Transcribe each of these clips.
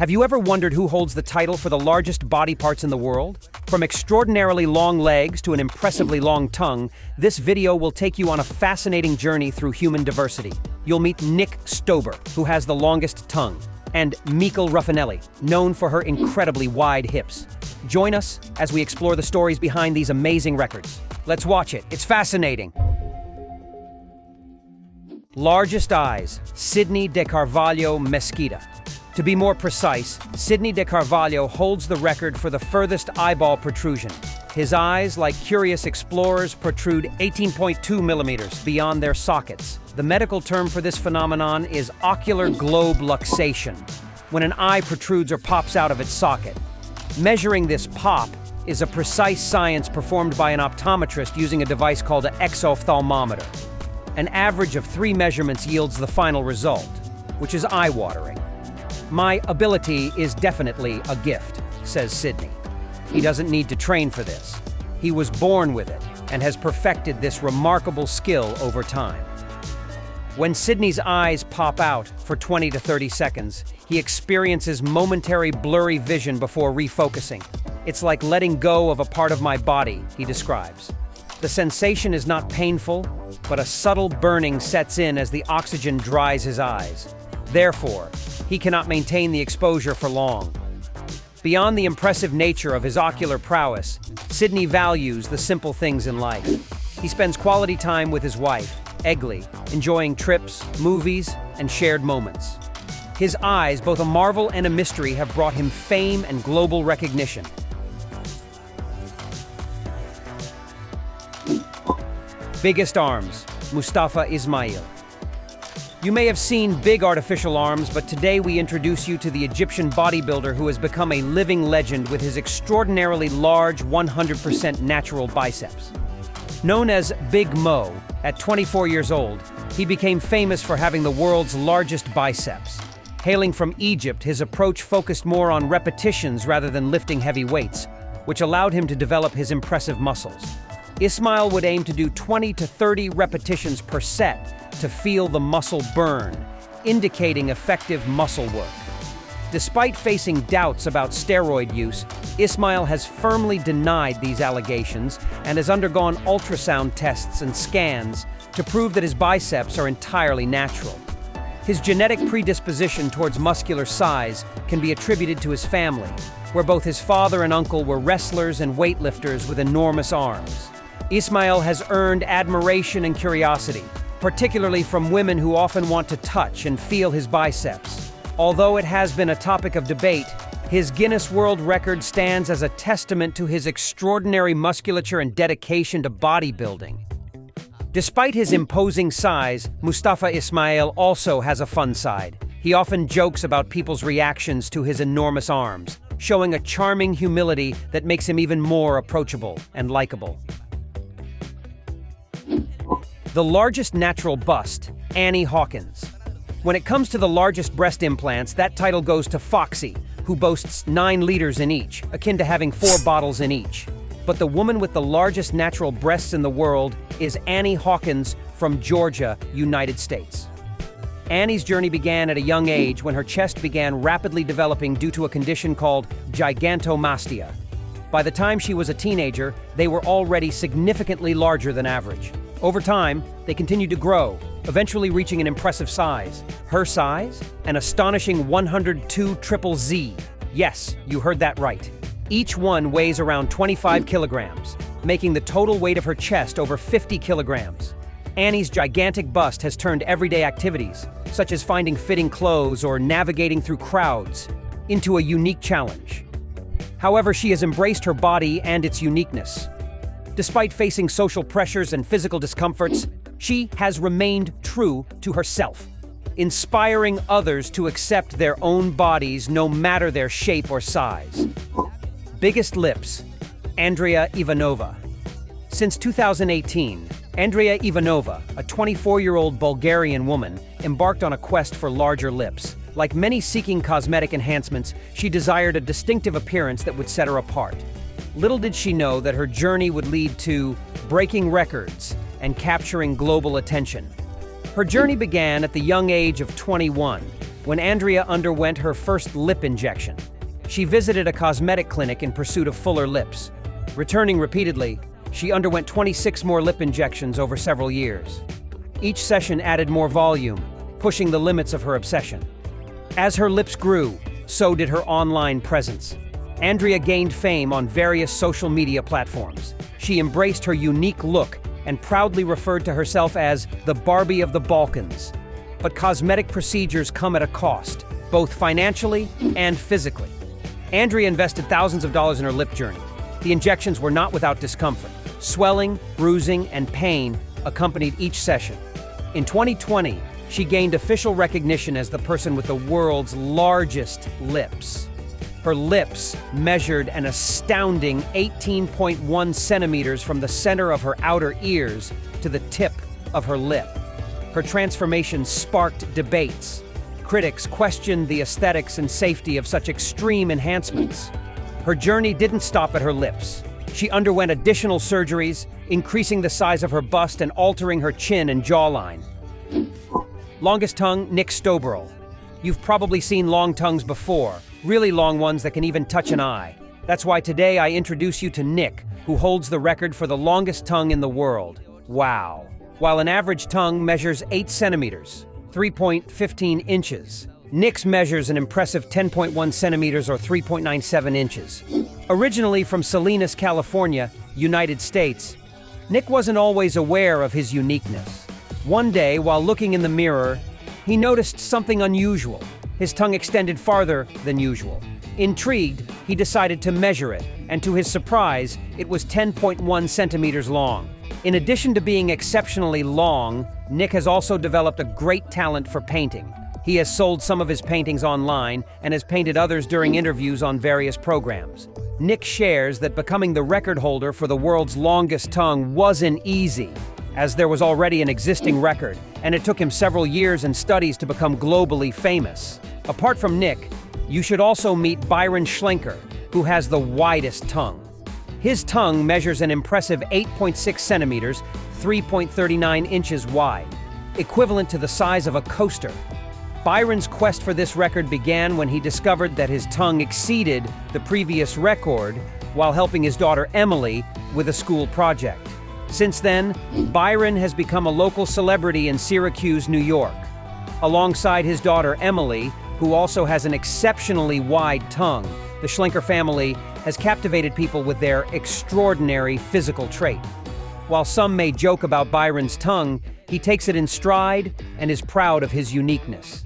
Have you ever wondered who holds the title for the largest body parts in the world? From extraordinarily long legs to an impressively long tongue, this video will take you on a fascinating journey through human diversity. You'll meet Nick Stober, who has the longest tongue, and Mikel Ruffinelli, known for her incredibly wide hips. Join us as we explore the stories behind these amazing records. Let's watch it. It's fascinating. Largest eyes, Sidney de Carvalho Mesquita. To be more precise, Sidney de Carvalho holds the record for the furthest eyeball protrusion. His eyes, like curious explorers, protrude 18.2 millimeters beyond their sockets. The medical term for this phenomenon is ocular globe luxation, when an eye protrudes or pops out of its socket. Measuring this pop is a precise science performed by an optometrist using a device called an exophthalmometer. An average of 3 measurements yields the final result, which is eye-watering. "My ability is definitely a gift," says Sidney. He doesn't need to train for this. He was born with it and has perfected this remarkable skill over time. When Sidney's eyes pop out for 20 to 30 seconds, he experiences momentary blurry vision before refocusing. "It's like letting go of a part of my body," he describes. The sensation is not painful, but a subtle burning sets in as the oxygen dries his eyes. Therefore, he cannot maintain the exposure for long. Beyond the impressive nature of his ocular prowess, Sidney values the simple things in life. He spends quality time with his wife, Egli, enjoying trips, movies, and shared moments. His eyes, both a marvel and a mystery, have brought him fame and global recognition. Biggest arms, Mustafa Ismail. You may have seen big artificial arms, but today we introduce you to the Egyptian bodybuilder who has become a living legend with his extraordinarily large 100% natural biceps. Known as Big Mo, at 24 years old, he became famous for having the world's largest biceps. Hailing from Egypt, his approach focused more on repetitions rather than lifting heavy weights, which allowed him to develop his impressive muscles. Ismail would aim to do 20 to 30 repetitions per set to feel the muscle burn, indicating effective muscle work. Despite facing doubts about steroid use, Ismail has firmly denied these allegations and has undergone ultrasound tests and scans to prove that his biceps are entirely natural. His genetic predisposition towards muscular size can be attributed to his family, where both his father and uncle were wrestlers and weightlifters with enormous arms. Ismail has earned admiration and curiosity, particularly from women who often want to touch and feel his biceps. Although it has been a topic of debate, his Guinness World Records stands as a testament to his extraordinary musculature and dedication to bodybuilding. Despite his imposing size, Mustafa Ismail also has a fun side. He often jokes about people's reactions to his enormous arms, showing a charming humility that makes him even more approachable and likable. The largest natural bust, Annie Hawkins. When it comes to the largest breast implants, that title goes to Foxy, who boasts 9 liters in each, akin to having 4 bottles in each. But the woman with the largest natural breasts in the world is Annie Hawkins from Georgia, United States. Annie's journey began at a young age when her chest began rapidly developing due to a condition called gigantomastia. By the time she was a teenager, they were already significantly larger than average. Over time, they continued to grow, eventually reaching an impressive size. Her size? An astonishing 102 triple Z. Yes, you heard that right. Each one weighs around 25 kilograms, making the total weight of her chest over 50 kilograms. Annie's gigantic bust has turned everyday activities, such as finding fitting clothes or navigating through crowds, into a unique challenge. However, she has embraced her body and its uniqueness. Despite facing social pressures and physical discomforts, she has remained true to herself, inspiring others to accept their own bodies no matter their shape or size. Biggest lips, Andrea Ivanova. Since 2018, Andrea Ivanova, a 24-year-old Bulgarian woman, embarked on a quest for larger lips. Like many seeking cosmetic enhancements, she desired a distinctive appearance that would set her apart. Little did she know that her journey would lead to breaking records and capturing global attention. Her journey began at the young age of 21, when Andrea underwent her first lip injection. She visited a cosmetic clinic in pursuit of fuller lips. Returning repeatedly, she underwent 26 more lip injections over several years. Each session added more volume, pushing the limits of her obsession. As her lips grew, so did her online presence. Andrea gained fame on various social media platforms. She embraced her unique look and proudly referred to herself as the Barbie of the Balkans. But cosmetic procedures come at a cost, both financially and physically. Andrea invested thousands of dollars in her lip journey. The injections were not without discomfort. Swelling, bruising, and pain accompanied each session. In 2020, she gained official recognition as the person with the world's largest lips. Her lips measured an astounding 18.1 centimeters from the center of her outer ears to the tip of her lip. Her transformation sparked debates. Critics questioned the aesthetics and safety of such extreme enhancements. Her journey didn't stop at her lips. She underwent additional surgeries, increasing the size of her bust and altering her chin and jawline. Longest tongue, Nick Stoberl. You've probably seen long tongues before, really long ones that can even touch an eye. That's why today I introduce you to Nick, who holds the record for the longest tongue in the world. Wow. While an average tongue measures 8 centimeters, 3.15 inches, Nick's measures an impressive 10.1 centimeters or 3.97 inches. Originally from Salinas, California, United States, Nick wasn't always aware of his uniqueness. One day, while looking in the mirror, he noticed something unusual. His tongue extended farther than usual. Intrigued, he decided to measure it, and to his surprise, it was 10.1 centimeters long. In addition to being exceptionally long, Nick has also developed a great talent for painting. He has sold some of his paintings online and has painted others during interviews on various programs. Nick shares that becoming the record holder for the world's longest tongue wasn't easy, as there was already an existing record, and it took him several years and studies to become globally famous. Apart from Nick, you should also meet Byron Schlenker, who has the widest tongue. His tongue measures an impressive 8.6 centimeters, 3.39 inches wide, equivalent to the size of a coaster. Byron's quest for this record began when he discovered that his tongue exceeded the previous record while helping his daughter Emily with a school project. Since then, Byron has become a local celebrity in Syracuse, New York. Alongside his daughter Emily, who also has an exceptionally wide tongue, the Schlenker family has captivated people with their extraordinary physical trait. While some may joke about Byron's tongue, he takes it in stride and is proud of his uniqueness.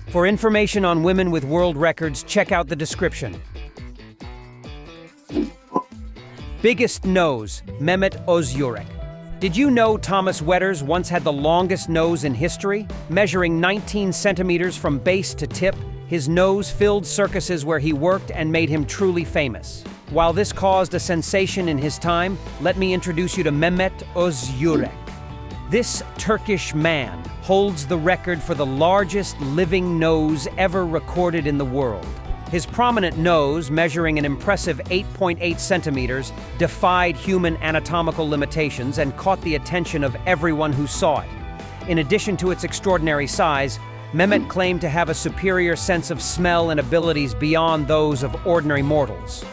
For information on women with world records, check out the description. Biggest nose, Mehmet Özürek. Did you know Thomas Wetters once had the longest nose in history? Measuring 19 centimeters from base to tip, his nose filled circuses where he worked and made him truly famous. While this caused a sensation in his time, let me introduce you to Mehmet Özürek. This Turkish man holds the record for the largest living nose ever recorded in the world. His prominent nose, measuring an impressive 8.8 centimeters, defied human anatomical limitations and caught the attention of everyone who saw it. In addition to its extraordinary size, Mehmet claimed to have a superior sense of smell and abilities beyond those of ordinary mortals.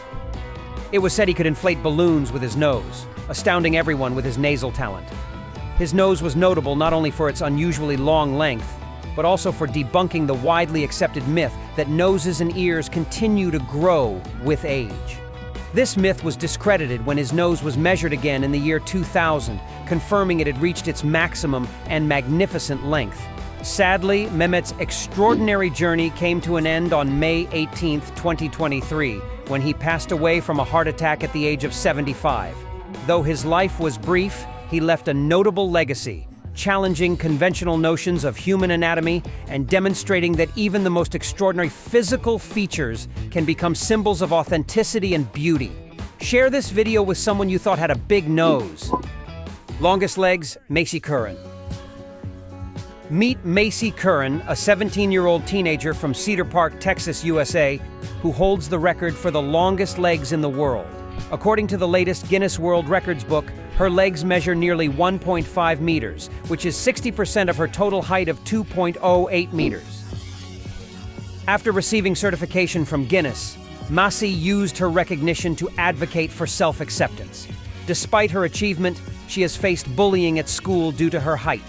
It was said he could inflate balloons with his nose, astounding everyone with his nasal talent. His nose was notable not only for its unusually long length, but also for debunking the widely accepted myth that noses and ears continue to grow with age. This myth was discredited when his nose was measured again in the year 2000, confirming it had reached its maximum and magnificent length. Sadly, Mehmet's extraordinary journey came to an end on May 18, 2023, when he passed away from a heart attack at the age of 75. Though his life was brief, he left a notable legacy, challenging conventional notions of human anatomy and demonstrating that even the most extraordinary physical features can become symbols of authenticity and beauty. Share this video with someone you thought had a big nose. Longest legs, Macy Curran. Meet Macy Curran, a 17-year-old teenager from Cedar Park, Texas, USA, who holds the record for the longest legs in the world. According to the latest Guinness World Records book, her legs measure nearly 1.5 meters, which is 60% of her total height of 2.08 meters. After receiving certification from Guinness, Macy used her recognition to advocate for self-acceptance. Despite her achievement, she has faced bullying at school due to her height.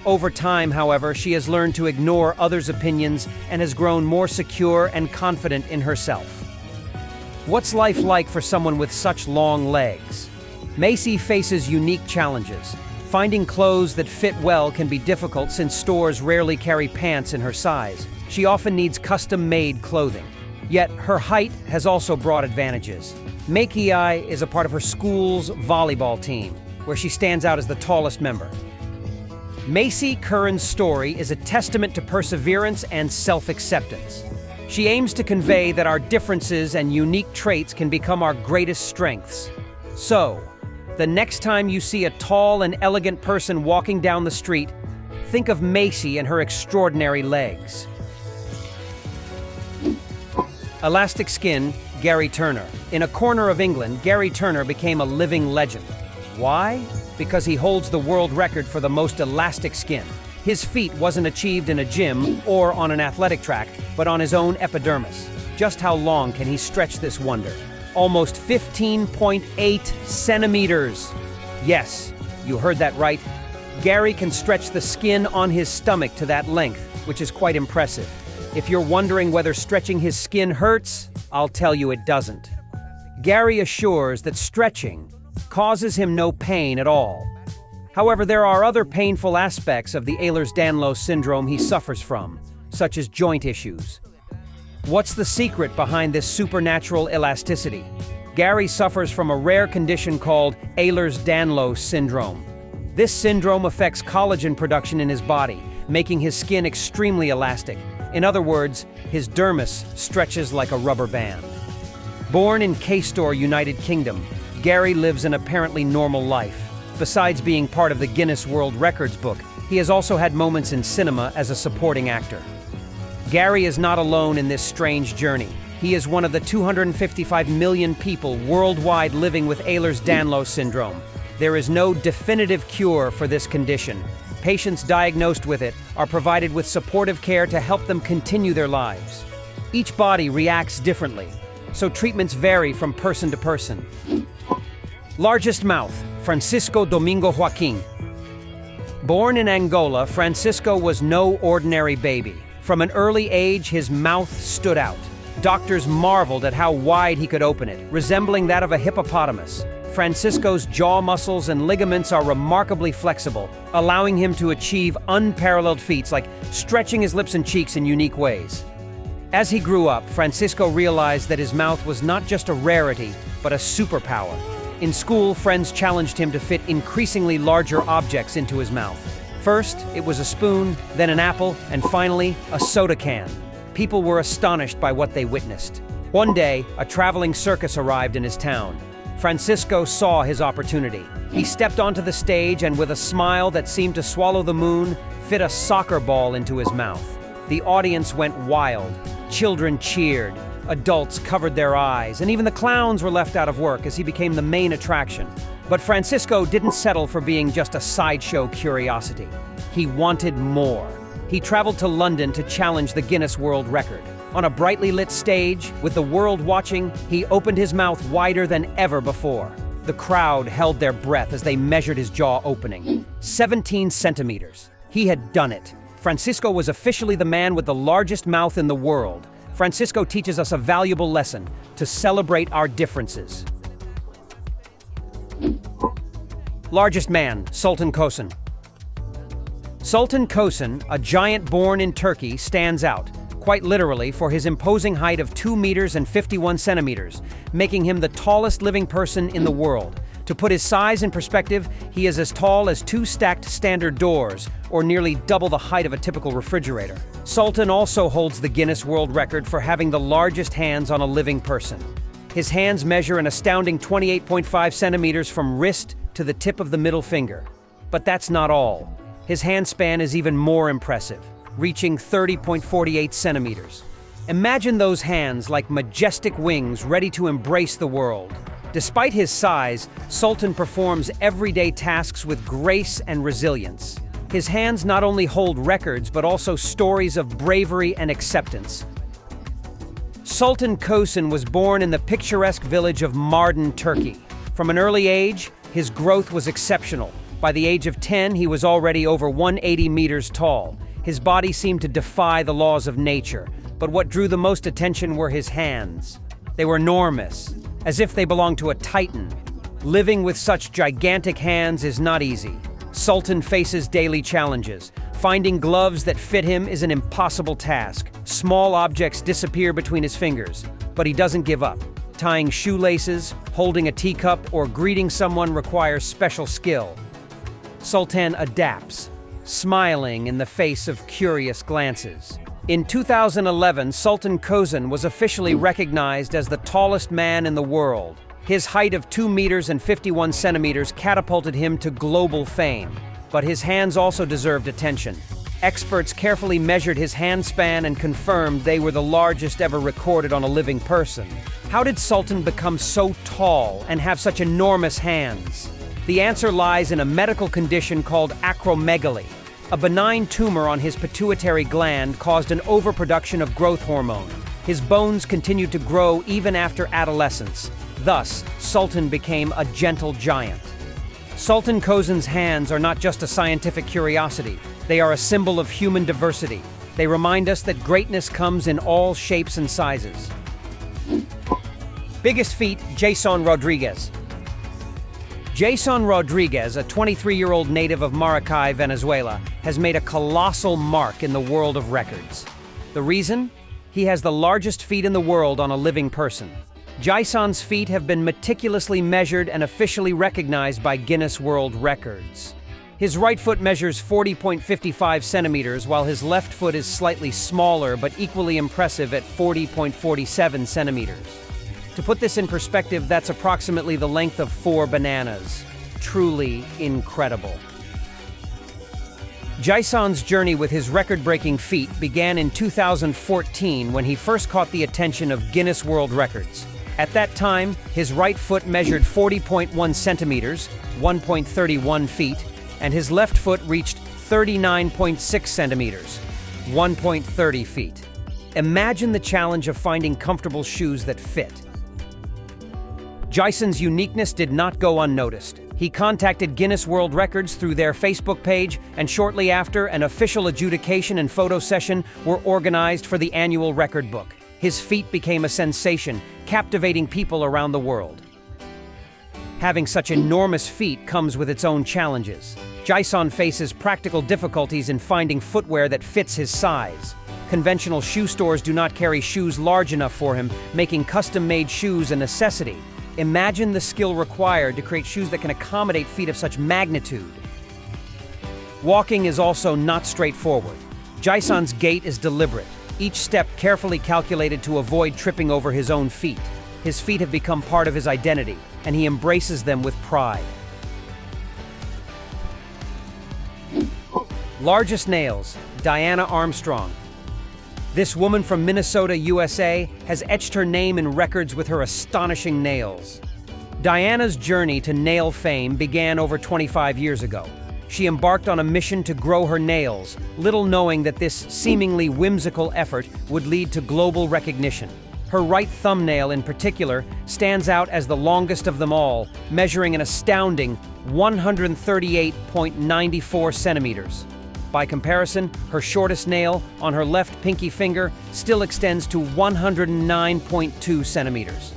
Over time, however, she has learned to ignore others' opinions and has grown more secure and confident in herself. What's life like for someone with such long legs? Macy faces unique challenges. Finding clothes that fit well can be difficult since stores rarely carry pants in her size. She often needs custom-made clothing. Yet, her height has also brought advantages. Makei is a part of her school's volleyball team, where she stands out as the tallest member. Macy Curran's story is a testament to perseverance and self-acceptance. She aims to convey that our differences and unique traits can become our greatest strengths. So, the next time you see a tall and elegant person walking down the street, think of Macy and her extraordinary legs. Elastic skin, Gary Turner. In a corner of England, Gary Turner became a living legend. Why? Because he holds the world record for the most elastic skin. His feat wasn't achieved in a gym or on an athletic track, but on his own epidermis. Just how long can he stretch this wonder? Almost 15.8 centimeters. Yes, you heard that right. Gary can stretch the skin on his stomach to that length, which is quite impressive. If you're wondering whether stretching his skin hurts, I'll tell you it doesn't. Gary assures that stretching causes him no pain at all. However, there are other painful aspects of the Ehlers-Danlos syndrome he suffers from, such as joint issues. What's the secret behind this supernatural elasticity? Gary suffers from a rare condition called Ehlers-Danlos syndrome. This syndrome affects collagen production in his body, making his skin extremely elastic. In other words, his dermis stretches like a rubber band. Born in Castore, United Kingdom, Gary lives an apparently normal life. Besides being part of the Guinness World Records book, he has also had moments in cinema as a supporting actor. Gary is not alone in this strange journey. He is one of the 255 million people worldwide living with Ehlers-Danlos syndrome. There is no definitive cure for this condition. Patients diagnosed with it are provided with supportive care to help them continue their lives. Each body reacts differently, so treatments vary from person to person. Largest mouth, Francisco Domingo Joaquim. Born in Angola, Francisco was no ordinary baby. From an early age, his mouth stood out. Doctors marveled at how wide he could open it, resembling that of a hippopotamus. Francisco's jaw muscles and ligaments are remarkably flexible, allowing him to achieve unparalleled feats like stretching his lips and cheeks in unique ways. As he grew up, Francisco realized that his mouth was not just a rarity, but a superpower. In school, friends challenged him to fit increasingly larger objects into his mouth. First, it was a spoon, then an apple, and finally, a soda can. People were astonished by what they witnessed. One day, a traveling circus arrived in his town. Francisco saw his opportunity. He stepped onto the stage and with a smile that seemed to swallow the moon, fit a soccer ball into his mouth. The audience went wild. Children cheered. Adults covered their eyes, and even the clowns were left out of work as he became the main attraction. But Francisco didn't settle for being just a sideshow curiosity. He wanted more. He traveled to London to challenge the Guinness World Record. On a brightly lit stage, with the world watching, he opened his mouth wider than ever before. The crowd held their breath as they measured his jaw opening. 17 centimeters. He had done it. Francisco was officially the man with the largest mouth in the world. Francisco teaches us a valuable lesson: to celebrate our differences. Largest man, Sultan Kosen. Sultan Kosen, a giant born in Turkey, stands out, quite literally, for his imposing height of 2 meters and 51 centimeters, making him the tallest living person in the world. To put his size in perspective, he is as tall as 2 stacked standard doors, or nearly double the height of a typical refrigerator. Sultan also holds the Guinness World Record for having the largest hands on a living person. His hands measure an astounding 28.5 centimeters from wrist to the tip of the middle finger. But that's not all. His hand span is even more impressive, reaching 30.48 centimeters. Imagine those hands like majestic wings ready to embrace the world. Despite his size, Sultan performs everyday tasks with grace and resilience. His hands not only hold records, but also stories of bravery and acceptance. Sultan Kösen was born in the picturesque village of Mardin, Turkey. From an early age, his growth was exceptional. By the age of 10, he was already over 180 meters tall. His body seemed to defy the laws of nature, but what drew the most attention were his hands. They were enormous, as if they belonged to a titan. Living with such gigantic hands is not easy. Sultan faces daily challenges. Finding gloves that fit him is an impossible task. Small objects disappear between his fingers, but he doesn't give up. Tying shoelaces, holding a teacup, or greeting someone requires special skill. Sultan adapts, smiling in the face of curious glances. In 2011, Sultan Kösen was officially recognized as the tallest man in the world. His height of 2 meters and 51 centimeters catapulted him to global fame. But his hands also deserved attention. Experts carefully measured his hand span and confirmed they were the largest ever recorded on a living person. How did Sultan become so tall and have such enormous hands? The answer lies in a medical condition called acromegaly. A benign tumor on his pituitary gland caused an overproduction of growth hormone. His bones continued to grow even after adolescence. Thus, Sultan became a gentle giant. Sultan Kösen's hands are not just a scientific curiosity. They are a symbol of human diversity. They remind us that greatness comes in all shapes and sizes. Biggest feat, Jason Rodriguez. Jason Rodriguez, a 23-year-old native of Maracay, Venezuela, has made a colossal mark in the world of records. The reason? He has the largest feet in the world on a living person. Jason's feet have been meticulously measured and officially recognized by Guinness World Records. His right foot measures 40.55 centimeters, while his left foot is slightly smaller but equally impressive at 40.47 centimeters. To put this in perspective, that's approximately the length of 4 bananas. Truly incredible. Jason's journey with his record-breaking feat began in 2014 when he first caught the attention of Guinness World Records. At that time, his right foot measured 40.1 centimeters, 1.31 feet, and his left foot reached 39.6 centimeters, 1.30 feet. Imagine the challenge of finding comfortable shoes that fit. Jason's uniqueness did not go unnoticed. He contacted Guinness World Records through their Facebook page, and shortly after, an official adjudication and photo session were organized for the annual record book. His feat became a sensation, captivating people around the world. Having such enormous feet comes with its own challenges. Jason faces practical difficulties in finding footwear that fits his size. Conventional shoe stores do not carry shoes large enough for him, making custom-made shoes a necessity. Imagine the skill required to create shoes that can accommodate feet of such magnitude. Walking is also not straightforward. Jason's gait is deliberate, each step carefully calculated to avoid tripping over his own feet. His feet have become part of his identity, and he embraces them with pride. Largest nails, Diana Armstrong. This woman from Minnesota, USA, has etched her name in records with her astonishing nails. Diana's journey to nail fame began over 25 years ago. She embarked on a mission to grow her nails, little knowing that this seemingly whimsical effort would lead to global recognition. Her right thumbnail in particular stands out as the longest of them all, measuring an astounding 138.94 centimeters. By comparison, her shortest nail, on her left pinky finger, still extends to 109.2 centimeters.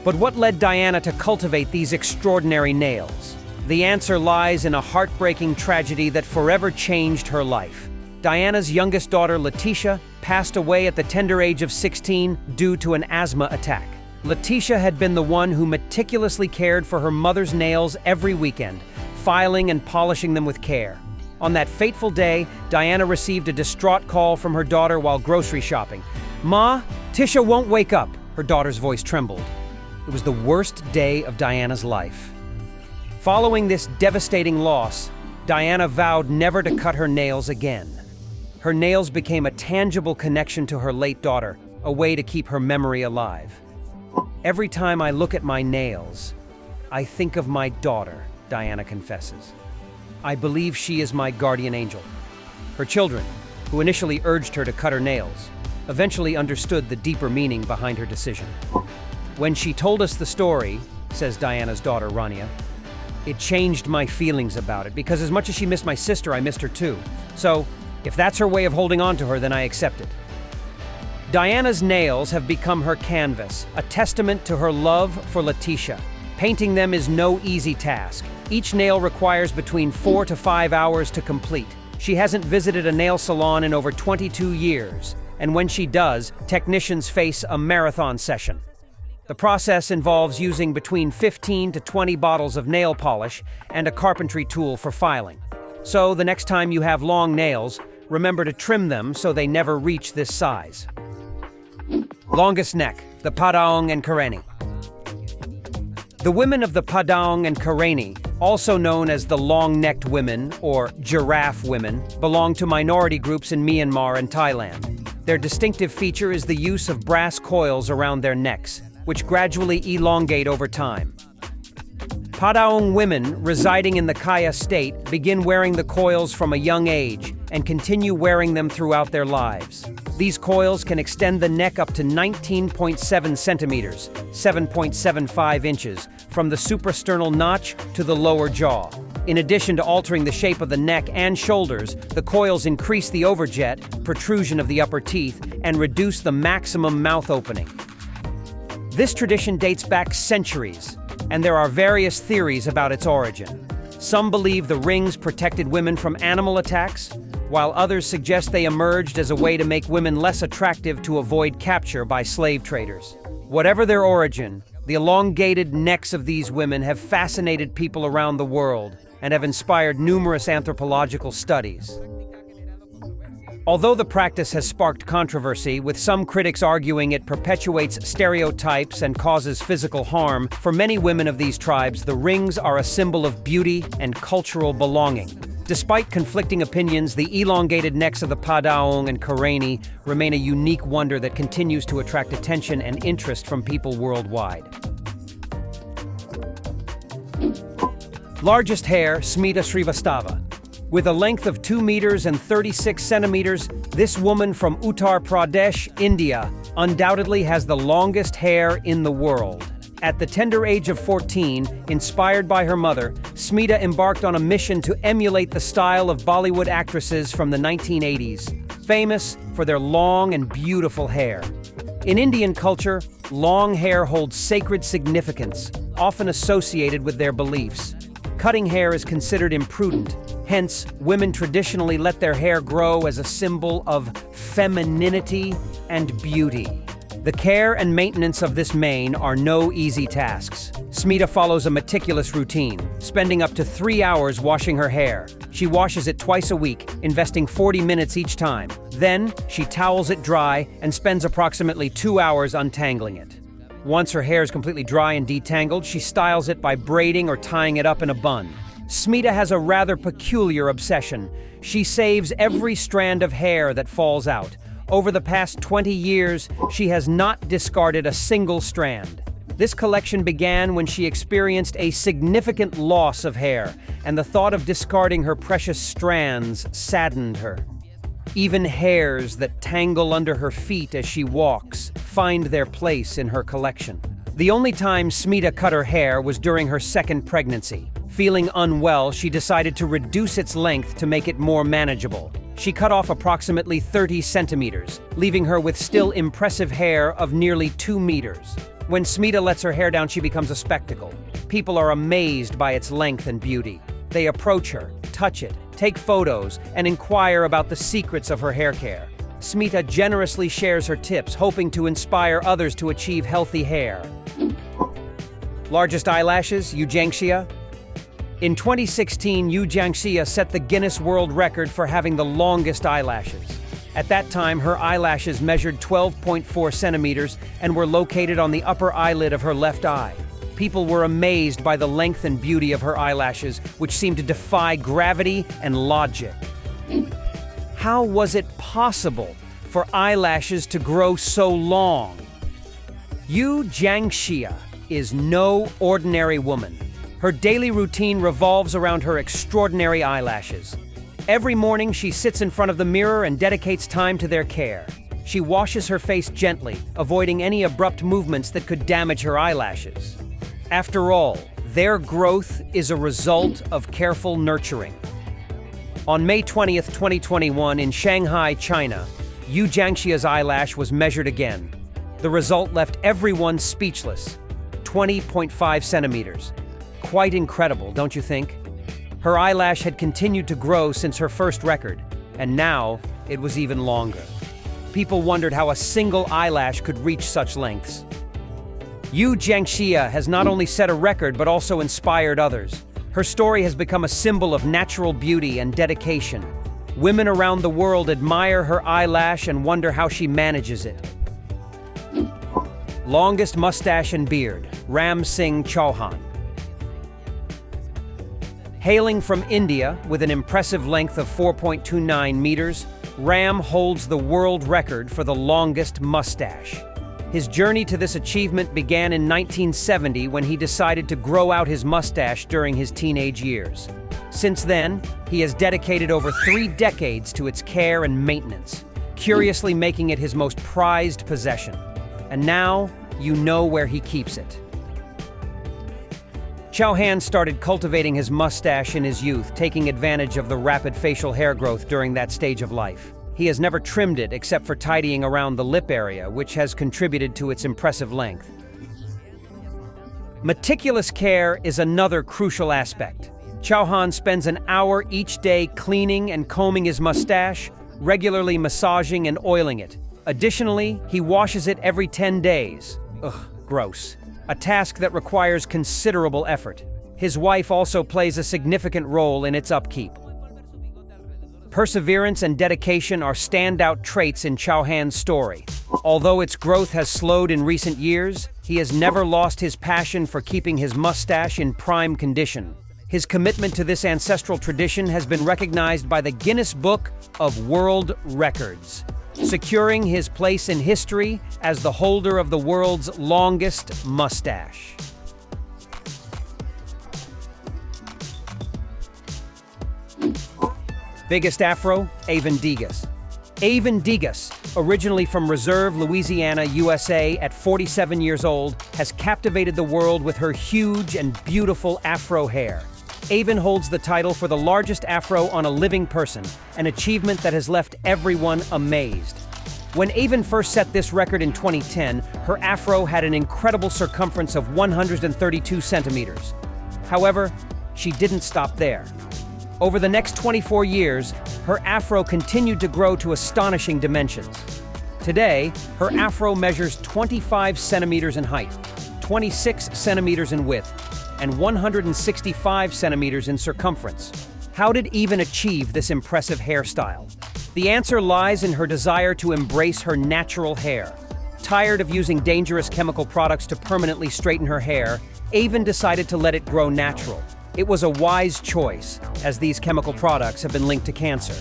But what led Diana to cultivate these extraordinary nails? The answer lies in a heartbreaking tragedy that forever changed her life. Diana's youngest daughter, Letitia, passed away at the tender age of 16 due to an asthma attack. Letitia had been the one who meticulously cared for her mother's nails every weekend, filing and polishing them with care. On that fateful day, Diana received a distraught call from her daughter while grocery shopping. "Ma, Tisha won't wake up," her daughter's voice trembled. It was the worst day of Diana's life. Following this devastating loss, Diana vowed never to cut her nails again. Her nails became a tangible connection to her late daughter, a way to keep her memory alive. "Every time I look at my nails, I think of my daughter," Diana confesses. "I believe she is my guardian angel." Her children, who initially urged her to cut her nails, eventually understood the deeper meaning behind her decision. "When she told us the story," says Diana's daughter, Rania, "it changed my feelings about it, because as much as she missed my sister, I missed her too. So, if that's her way of holding on to her, then I accept it." Diana's nails have become her canvas, a testament to her love for Letitia. Painting them is no easy task. Each nail requires between 4 to 5 hours to complete. She hasn't visited a nail salon in over 22 years, and when she does, technicians face a marathon session. The process involves using between 15 to 20 bottles of nail polish and a carpentry tool for filing. So the next time you have long nails, remember to trim them so they never reach this size. Longest neck, the Padaong and Karenni. The women of the Padaong and Karenni, also known as the long-necked women or giraffe women, belong to minority groups in Myanmar and Thailand. Their distinctive feature is the use of brass coils around their necks, which gradually elongate over time. Padaong women residing in the Kaya state begin wearing the coils from a young age and continue wearing them throughout their lives. These coils can extend the neck up to 19.7 centimeters, 7.75 inches, from the suprasternal notch to the lower jaw. In addition to altering the shape of the neck and shoulders, the coils increase the overjet, protrusion of the upper teeth, and reduce the maximum mouth opening. This tradition dates back centuries, and there are various theories about its origin. Some believe the rings protected women from animal attacks, while others suggest they emerged as a way to make women less attractive to avoid capture by slave traders. Whatever their origin, the elongated necks of these women have fascinated people around the world and have inspired numerous anthropological studies. Although the practice has sparked controversy, with some critics arguing it perpetuates stereotypes and causes physical harm, for many women of these tribes, the rings are a symbol of beauty and cultural belonging. Despite conflicting opinions, the elongated necks of the Padaong and Karenni remain a unique wonder that continues to attract attention and interest from people worldwide. Largest hair, Smita Srivastava. With a length of 2 meters and 36 centimeters, this woman from Uttar Pradesh, India, undoubtedly has the longest hair in the world. At the tender age of 14, inspired by her mother, Smita embarked on a mission to emulate the style of Bollywood actresses from the 1980s, famous for their long and beautiful hair. In Indian culture, long hair holds sacred significance, often associated with their beliefs. Cutting hair is considered imprudent. Hence, women traditionally let their hair grow as a symbol of femininity and beauty. The care and maintenance of this mane are no easy tasks. Smita follows a meticulous routine, spending up to 3 hours washing her hair. She washes it twice a week, investing 40 minutes each time. Then, she towels it dry and spends approximately 2 hours untangling it. Once her hair is completely dry and detangled, she styles it by braiding or tying it up in a bun. Smita has a rather peculiar obsession. She saves every strand of hair that falls out. Over the past 20 years, she has not discarded a single strand. This collection began when she experienced a significant loss of hair, and the thought of discarding her precious strands saddened her. Even hairs that tangle under her feet as she walks find their place in her collection. The only time Smita cut her hair was during her second pregnancy. Feeling unwell, she decided to reduce its length to make it more manageable. She cut off approximately 30 centimeters, leaving her with still impressive hair of nearly 2 meters. When Smita lets her hair down, she becomes a spectacle. People are amazed by its length and beauty. They approach her, touch it, take photos, and inquire about the secrets of her hair care. Smita generously shares her tips, hoping to inspire others to achieve healthy hair. Largest eyelashes, Yujangxia. In 2016, Yujangxia set the Guinness World Record for having the longest eyelashes. At that time, her eyelashes measured 12.4 centimeters and were located on the upper eyelid of her left eye. People were amazed by the length and beauty of her eyelashes, which seemed to defy gravity and logic. How was it possible for eyelashes to grow so long? Yujangxia is no ordinary woman. Her daily routine revolves around her extraordinary eyelashes. Every morning, she sits in front of the mirror and dedicates time to their care. She washes her face gently, avoiding any abrupt movements that could damage her eyelashes. After all, their growth is a result of careful nurturing. On May 20th, 2021, in Shanghai, China, Yu Jiangxia's eyelash was measured again. The result left everyone speechless: 20.5 centimeters. Quite incredible, don't you think? Her eyelash had continued to grow since her first record, and now it was even longer. People wondered how a single eyelash could reach such lengths. Yu Jiangxia has not only set a record but also inspired others. Her story has become a symbol of natural beauty and dedication. Women around the world admire her eyelash and wonder how she manages it. Longest mustache and beard, Ram Singh Chauhan. Hailing from India with an impressive length of 4.29 meters, Ram holds the world record for the longest mustache. His journey to this achievement began in 1970 when he decided to grow out his mustache during his teenage years. Since then, he has dedicated over 3 decades to its care and maintenance, curiously making it his most prized possession. And now, you know where he keeps it. Chauhan started cultivating his mustache in his youth, taking advantage of the rapid facial hair growth during that stage of life. He has never trimmed it except for tidying around the lip area, which has contributed to its impressive length. Meticulous care is another crucial aspect. Chauhan spends an hour each day cleaning and combing his mustache, regularly massaging and oiling it. Additionally, he washes it every 10 days. Ugh, gross. A task that requires considerable effort. His wife also plays a significant role in its upkeep. Perseverance and dedication are standout traits in Chauhan's story. Although its growth has slowed in recent years, he has never lost his passion for keeping his mustache in prime condition. His commitment to this ancestral tradition has been recognized by the Guinness Book of World Records, securing his place in history as the holder of the world's longest mustache. Biggest afro, Avon Digas. Avon Digas, originally from Reserve, Louisiana, USA, at 47 years old, has captivated the world with her huge and beautiful afro hair. Avon holds the title for the largest afro on a living person, an achievement that has left everyone amazed. When Avon first set this record in 2010, her afro had an incredible circumference of 132 centimeters. However, she didn't stop there. Over the next 24 years, her afro continued to grow to astonishing dimensions. Today, her afro measures 25 centimeters in height, 26 centimeters in width, and 165 centimeters in circumference. How did Avon achieve this impressive hairstyle? The answer lies in her desire to embrace her natural hair. Tired of using dangerous chemical products to permanently straighten her hair, Avon decided to let it grow natural. It was a wise choice, as these chemical products have been linked to cancer.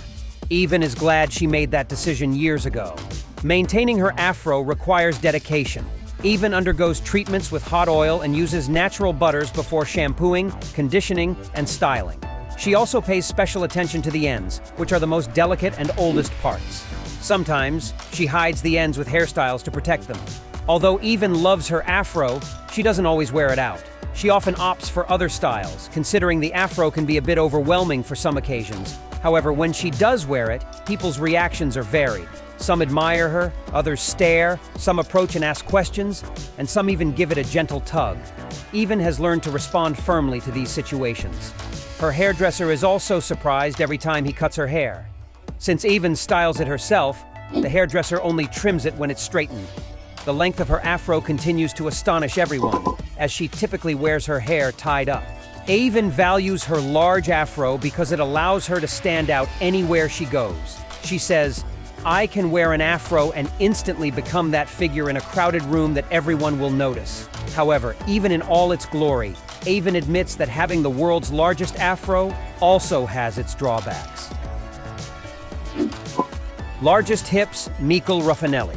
Avon is glad she made that decision years ago. Maintaining her afro requires dedication. Avon undergoes treatments with hot oil and uses natural butters before shampooing, conditioning, and styling. She also pays special attention to the ends, which are the most delicate and oldest parts. Sometimes, she hides the ends with hairstyles to protect them. Although Avon loves her afro, she doesn't always wear it out. She often opts for other styles, considering the afro can be a bit overwhelming for some occasions. However, when she does wear it, people's reactions are varied. Some admire her, others stare, some approach and ask questions, and some even give it a gentle tug. Avon has learned to respond firmly to these situations. Her hairdresser is also surprised every time he cuts her hair. Since Avon styles it herself, the hairdresser only trims it when it's straightened. The length of her afro continues to astonish everyone, as she typically wears her hair tied up. Avon values her large afro because it allows her to stand out anywhere she goes. She says, "I can wear an afro and instantly become that figure in a crowded room that everyone will notice." However, even in all its glory, Avon admits that having the world's largest afro also has its drawbacks. Largest hips, Michael Ruffinelli.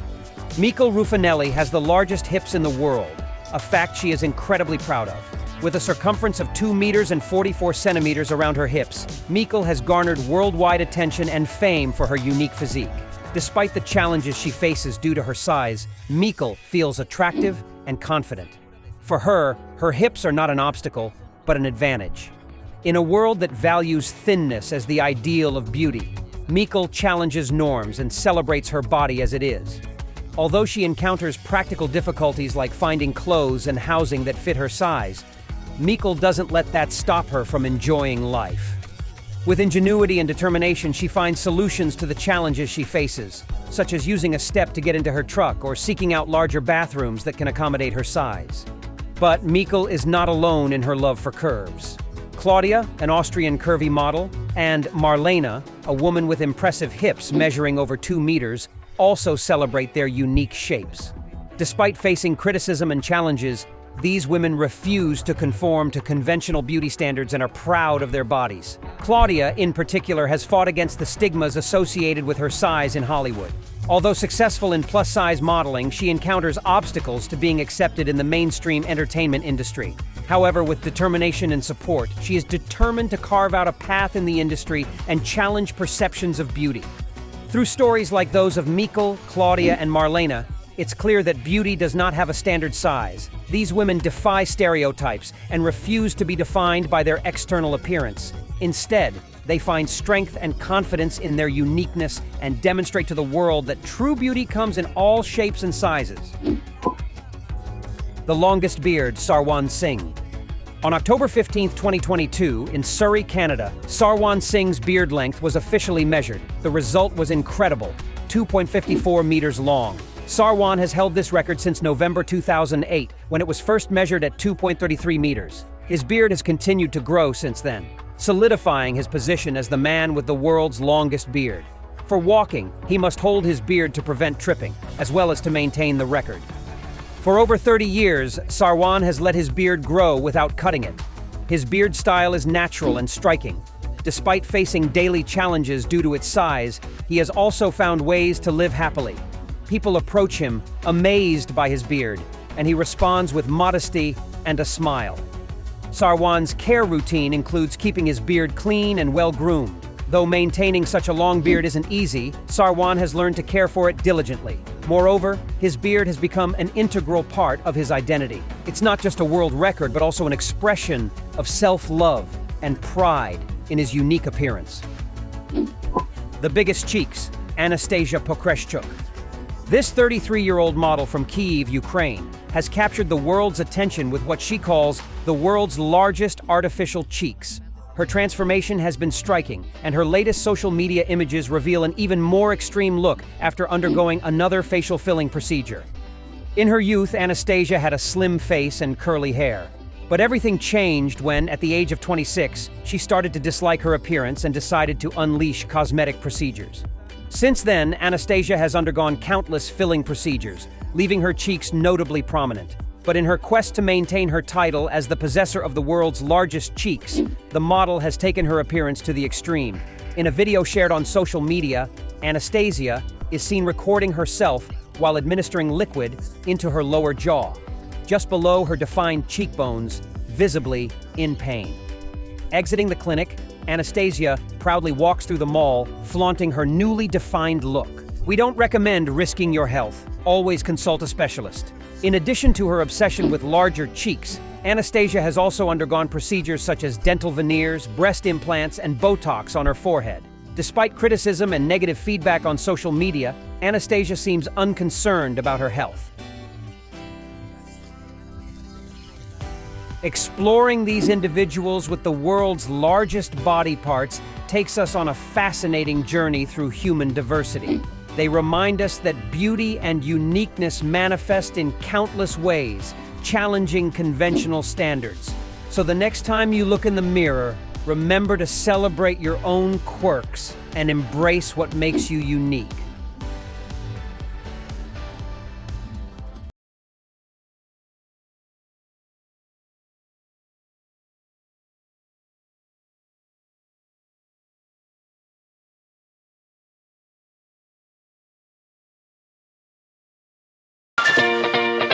Michael Ruffinelli has the largest hips in the world, a fact she is incredibly proud of. With a circumference of 2 meters and 44 centimeters around her hips, Michael has garnered worldwide attention and fame for her unique physique. Despite the challenges she faces due to her size, Mikkel feels attractive and confident. For her, her hips are not an obstacle, but an advantage. In a world that values thinness as the ideal of beauty, Mikkel challenges norms and celebrates her body as it is. Although she encounters practical difficulties like finding clothes and housing that fit her size, Mikkel doesn't let that stop her from enjoying life. With ingenuity and determination, she finds solutions to the challenges she faces, such as using a step to get into her truck or seeking out larger bathrooms that can accommodate her size. But Mikkel is not alone in her love for curves. Claudia, an Austrian curvy model, and Marlena, a woman with impressive hips measuring over 2 meters, also celebrate their unique shapes. Despite facing criticism and challenges, these women refuse to conform to conventional beauty standards and are proud of their bodies. Claudia, in particular, has fought against the stigmas associated with her size in Hollywood. Although successful in plus-size modeling, she encounters obstacles to being accepted in the mainstream entertainment industry. However, with determination and support, she is determined to carve out a path in the industry and challenge perceptions of beauty. Through stories like those of Mikkel, Claudia, and Marlena, it's clear that beauty does not have a standard size. These women defy stereotypes and refuse to be defined by their external appearance. Instead, they find strength and confidence in their uniqueness and demonstrate to the world that true beauty comes in all shapes and sizes. The longest beard, Sarwan Singh. On October 15, 2022, in Surrey, Canada, Sarwan Singh's beard length was officially measured. The result was incredible, 2.54 meters long. Sarwan has held this record since November 2008, when it was first measured at 2.33 meters. His beard has continued to grow since then, solidifying his position as the man with the world's longest beard. For walking, he must hold his beard to prevent tripping, as well as to maintain the record. For over 30 years, Sarwan has let his beard grow without cutting it. His beard style is natural and striking. Despite facing daily challenges due to its size, he has also found ways to live happily. People approach him, amazed by his beard, and he responds with modesty and a smile. Sarwan's care routine includes keeping his beard clean and well-groomed. Though maintaining such a long beard isn't easy, Sarwan has learned to care for it diligently. Moreover, his beard has become an integral part of his identity. It's not just a world record, but also an expression of self-love and pride in his unique appearance. The biggest cheeks, Anastasia Pokreshchuk. This 33-year-old model from Kyiv, Ukraine, has captured the world's attention with what she calls the world's largest artificial cheeks. Her transformation has been striking, and her latest social media images reveal an even more extreme look after undergoing another facial filling procedure. In her youth, Anastasia had a slim face and curly hair. But everything changed when, at the age of 26, she started to dislike her appearance and decided to unleash cosmetic procedures. Since then, Anastasia has undergone countless filling procedures, leaving her cheeks notably prominent. But in her quest to maintain her title as the possessor of the world's largest cheeks, the model has taken her appearance to the extreme. In a video shared on social media, Anastasia is seen recording herself while administering liquid into her lower jaw, just below her defined cheekbones, visibly in pain. Exiting the clinic, Anastasia proudly walks through the mall, flaunting her newly defined look. We don't recommend risking your health. Always consult a specialist. In addition to her obsession with larger cheeks, Anastasia has also undergone procedures such as dental veneers, breast implants, and Botox on her forehead. Despite criticism and negative feedback on social media, Anastasia seems unconcerned about her health. Exploring these individuals with the world's largest body parts takes us on a fascinating journey through human diversity. They remind us that beauty and uniqueness manifest in countless ways, challenging conventional standards. So the next time you look in the mirror, remember to celebrate your own quirks and embrace what makes you unique.